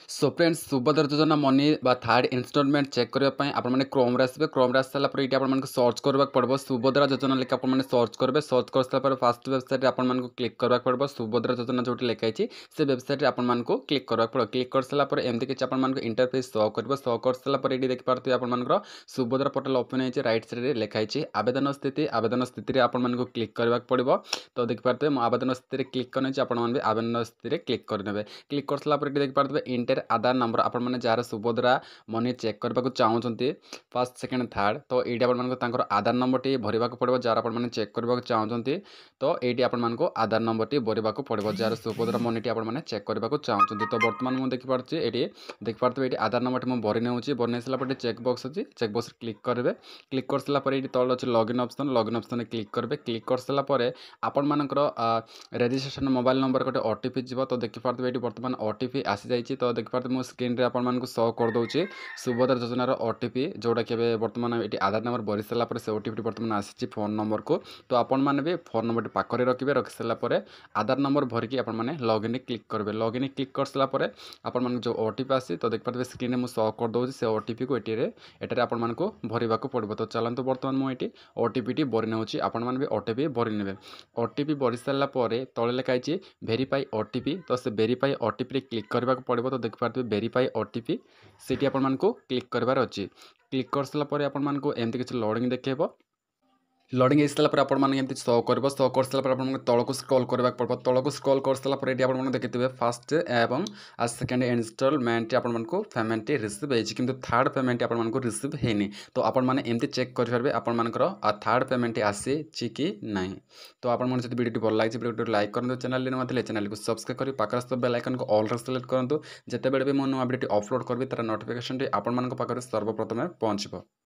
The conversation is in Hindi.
सो फ्रेंड्स सुभद्रा योजना मनी थर्ड इनस्टॉलमेंट चेक करने आपने क्रोम आसवे क्रोम आसारा पर ये आपको सर्च करवाक पड़ो सुभद्रा योजना लिखा आपने सर्च करेंगे सर्च कर सारापर फास्ट वेबसाइट आपको क्लिक करवाक पड़ो सुभद्रा योजना जो लिखाई से वेबसाइट आपको क्लिक करवाक पड़ो क्लिक कर सारापर एमती किसी आपको इंटरफेस शो कर सारापर ये देखिए आपंकर सुभद्रा पोर्टाल ओपन होती रईट साइड लिखाई आवेदन स्थिति आपको क्लिक करवाक पड़ो तो देखिए आवेदन स्थिति क्लिक करने आपने आवेदन स्थिति क्लिक करेंगे क्लिक कर सारापर ये देखिए इंटर आधार नंबर आपण जार सुभद्रा मनी चेक करने को चाहते फर्स्ट सेकेंड थर्ड तो ये आपंकर आधार नंबर टी भरवा पड़ो जार आप चेक करने चाहते तो ये आपको आधार नंबर टी भरवा पड़ो जार सुभद्रा मनी टी आपने चेक करने चाहते तो बर्तमान मुझे देखिपे ये देखिए ये आधार नंबर टी मुझे भरी नौची भरी सारापर चेक बक्स अच्छी चेक बक्स क्लिक करेंगे क्लिक कर सारापर ये तल अच्छे लॉगिन ऑप्शन क्लिक करेंगे क्लिक कर सारापर आपण मानकर रेजिस्ट्रेशन मोबाइल नंबर गोटे ओटीपी जीव तो देखिए ये बर्तमान ओटीपी आसी जाइए तो देखिए मुझे स्क्रीन रे आपको शो करदे सुभद्रा योजनार ओटीपी जोटा कि बर्तमान ये आधार नंबर भरी सारापर से ओटीपी बर्तमान आसी फोन नंबर को तो आपण मैंने भी फोन नंबर पाखे रखिए रखी सारापर आधार नंबर भरिकी आपने लॉगिन क्लिक करेंगे लॉगिन क्लिक कर सारापर आपन जो ओटीपी आसी तो देखिए स्क्रीन में मुझे शो करदे से ओटीपी को ये आपको भरवा पड़ो तो चलते बर्तमान मुझे ओटीपी टी भरी नौची आपण मैंने भी ओटीपी भरी ने ओटीपी भरी सारापर तले लिखाई भेरीफाई ओटीपी तो से भेरीफाई ओटीपी क्लिक करने पड़ो तो देखिए भेरीफाई ओटीपी सीटी आपको क्लिक करार अच्छी क्लिक कर सारापर आपको एमती किसी लोडिंग देखेब लोडिंग हो सारापर आपमती शो कर सारापर आप तौक स्क्रॉल करवाक पड़ो तौक स्क्रॉल कर सारापर ये आप देखिए फास्ट एवं आज सेकेंड इनस्टॉलमेंट आपको पेमेंट रिसीव होती किंतु थर्ड पेमेंट आपको रिसीव होनी तो आपमती चेक करेंगे आपर थर्ड पेमेंट आसी कि ना तो आपको जब वीडियो भल लगे वीडियो लाइक करूँ चैनल चैनल को सब्सक्राइब कर पाखे बेल आइकन को ऑल सेलेक्ट करूँ जिते बड़े भी मो नुआ वीडियो अपलोड करी तार नोटिफिकेशन आपको सर्वप्रथम पहुँचब।